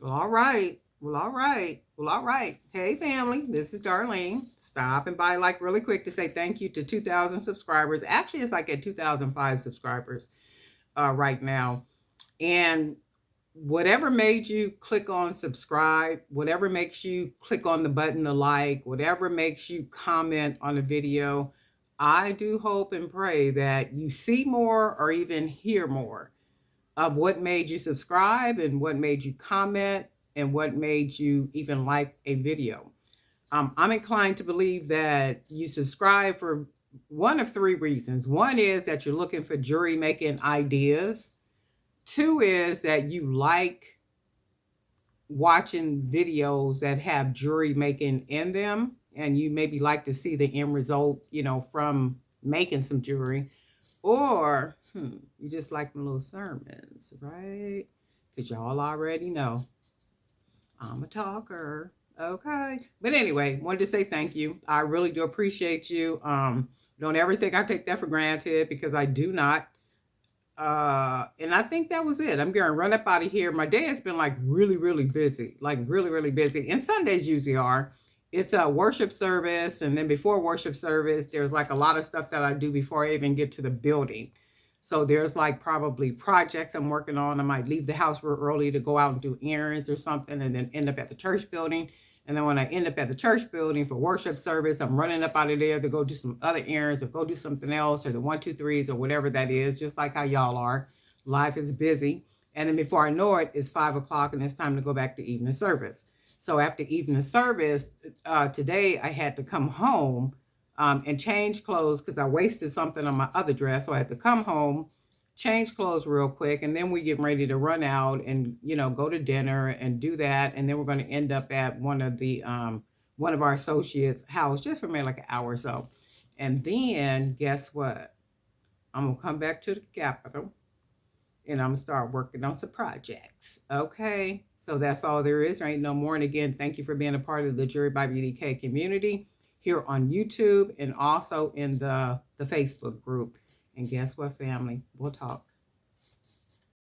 Well, all right. Well, all right. Well, all right. Hey, family. This is Darlene. Stopping by like really quick to say thank you to 2,000 subscribers. Actually, it's like at 2,005 subscribers right now. And whatever made you click on subscribe, whatever makes you click on the button to like, whatever makes you comment on a video, I do hope and pray that you see more or even hear more of what made you subscribe and what made you comment and what made you even like a video. I'm inclined to believe that you subscribe for one of three reasons. One is that you're looking for jewelry making ideas. Two is that you like watching videos that have jewelry making in them and you maybe like to see the end result, from making some jewelry. Or you just like my little sermons, right? Because y'all already know I'm a talker. Okay. But anyway, wanted to say thank you. I really do appreciate you. Don't ever think I take that for granted because I do not. And I think that was it. I'm going to run up out of here. My day has been like really, really busy, like really, really busy. And Sundays usually are. It's a worship service. And then before worship service, there's like a lot of stuff that I do before I even get to the building. So there's like probably projects I'm working on. I might leave the house real early to go out and do errands or something and then end up at the church building. And then when I end up at the church building for worship service, I'm running up out of there to go do some other errands or go do something else or the 1, 2, 3s or whatever that is, just like how y'all are. Life is busy. And then before I know it, it's 5 o'clock and it's time to go back to evening service. So after evening service, today I had to come home and change clothes because I wasted something on my other dress. So I had to come home, change clothes real quick, and then we get ready to run out and go to dinner and do that. And then we're going to end up at one of our associates' house just for maybe like an hour or so. And then guess what? I'm gonna come back to the Capitol and I'm gonna start working on some projects. Okay, so that's all there is. There ain't no more. And again, thank you for being a part of the Jewelry by BDK community here on YouTube and also in the Facebook group. And guess what, family? We'll talk.